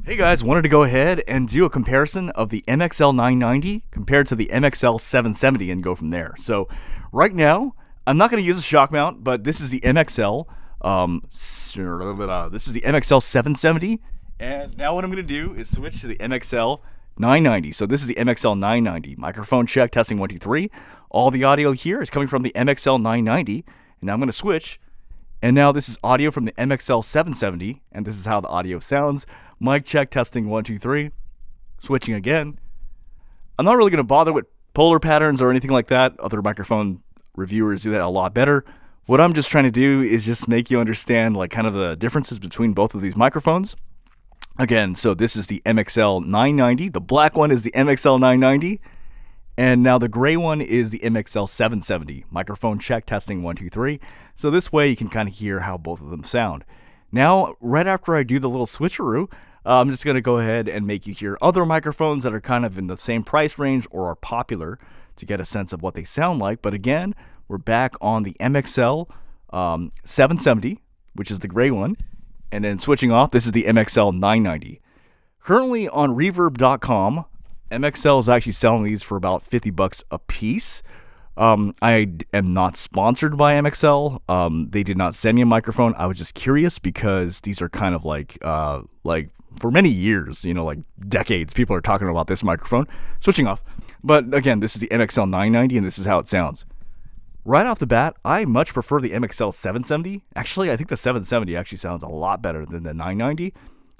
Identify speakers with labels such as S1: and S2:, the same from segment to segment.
S1: Hey guys, wanted to go ahead and do a comparison of the MXL 990 compared to the MXL 770 and go from there. So right now, I'm not going to use a shock mount, but this is the MXL. This is the MXL 770, and now what I'm going to do is switch to the MXL 990. So this is the MXL 990. Microphone check, testing 1, 2, 3. All the audio here is coming from the MXL 990, and now I'm going to switch. And now this is audio from the MXL 770, and this is how the audio sounds. Mic check, testing 1, 2, 3. Switching again. I'm not really going to bother with polar patterns or anything like that. Other microphone reviewers do that a lot better. What I'm just trying to do is just make you understand like kind of the differences between both of these microphones. Again, so this is the MXL 990. The black one is the MXL 990. And now the gray one is the MXL 770. Microphone check, testing 1, 2, 3. So this way you can kind of hear how both of them sound. Now, right after I do the little switcheroo, I'm just going to go ahead and make you hear other microphones that are kind of in the same price range or are popular to get a sense of what they sound like. But again, we're back on the MXL 770, which is the gray one. And then switching off, this is the MXL 990. Currently on Reverb.com, MXL is actually selling these for about $50 a piece. I am not sponsored by MXL. They did not send me a microphone. I was just curious because these are kind of like for many years, like decades, people are talking about this microphone. Switching off. But again, this is the MXL 990 and this is how it sounds. Right off the bat, I much prefer the MXL 770. Actually, I think the 770 actually sounds a lot better than the 990.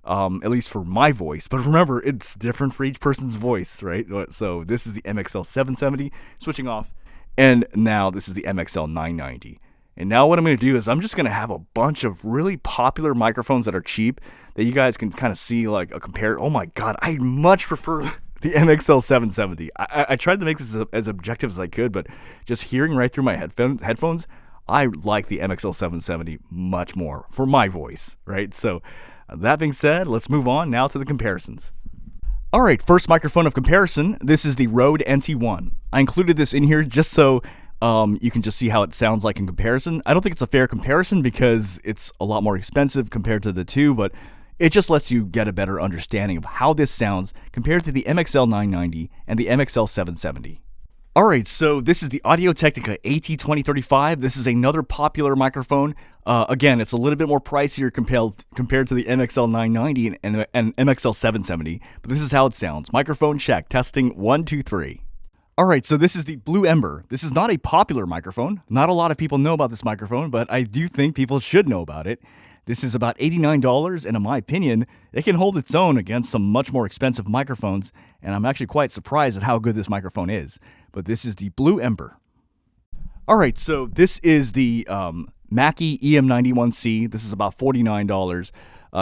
S1: At least for my voice. But remember, it's different for each person's voice, right? So this is the MXL 770, switching off. And now this is the MXL 990. And now what I'm going to do is I'm just going to have a bunch of really popular microphones that are cheap that you guys can kind of see like a compare. Oh my God, I much prefer the MXL 770. I tried to make this as objective as I could, but just hearing right through my headphones, I like the MXL 770 much more for my voice, right? So that being said, let's move on now to the comparisons. All right, first microphone of comparison. This is the RODE NT1. I included this in here just so you can just see how it sounds like in comparison. I don't think it's a fair comparison because it's a lot more expensive compared to the two, but it just lets you get a better understanding of how this sounds compared to the MXL 990 and the MXL 770. All right, so this is the Audio Technica AT 2035. This is another popular microphone. Again, it's a little bit more pricier compared to the MXL 990 and MXL 770, but this is how it sounds. Microphone check, testing 1, 2, 3. All right, so this is the Blue Ember. This is not a popular microphone. Not a lot of people know about this microphone, but I do think people should know about it. This is about $89, and in my opinion, it can hold its own against some much more expensive microphones, and I'm actually quite surprised at how good this microphone is. But this is the Blue Ember. All right, so this is the Mackie EM91C. This is about $49.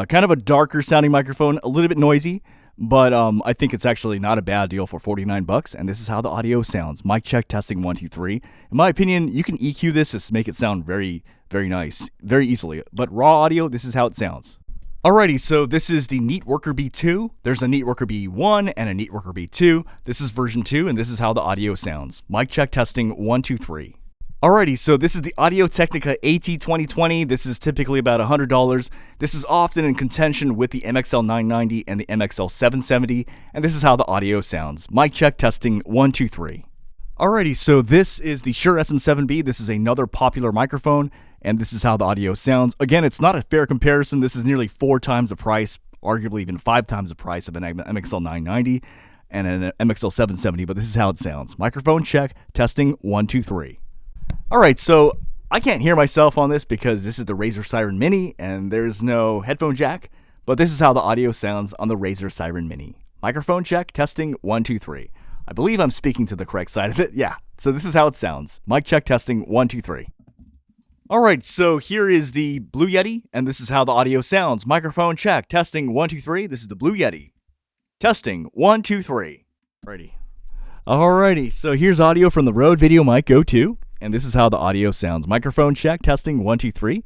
S1: Kind of a darker sounding microphone, a little bit noisy, but I think it's actually not a bad deal for $49, and this is how the audio sounds. Mic check, testing 1, 2, 3. In my opinion, you can EQ this to make it sound very, very nice, very easily. But raw audio, this is how it sounds. Alrighty, so this is the Neatworker B2. There's a Neatworker B1 and a Neatworker B2. This is version 2, and this is how the audio sounds. Mic check, testing 1, 2, 3. Alrighty, so this is the Audio Technica AT 2020. This is typically about $100. This is often in contention with the MXL 990 and the MXL 770, and this is how the audio sounds. Mic check, testing 1, 2, 3. Alrighty, so this is the Shure SM7B. This is another popular microphone, and this is how the audio sounds. Again, it's not a fair comparison. This is nearly 4 times the price, arguably even 5 times the price of an MXL 990 and an MXL 770, but this is how it sounds. Microphone check, testing 1, 2, 3. All right, so I can't hear myself on this because this is the Razer Siren Mini and there's no headphone jack, but this is how the audio sounds on the Razer Siren Mini. Microphone check, testing 1, 2, 3. I believe I'm speaking to the correct side of it. Yeah, so this is how it sounds. Mic check, testing 1, 2, 3. All right, so here is the Blue Yeti, and this is how the audio sounds. Microphone check, testing 1, 2, 3. This is the Blue Yeti. Testing 1, 2, 3. Alrighty, so here's audio from the RODE Videomic Go 2. And this is how the audio sounds. Microphone check, testing 1, 2, 3.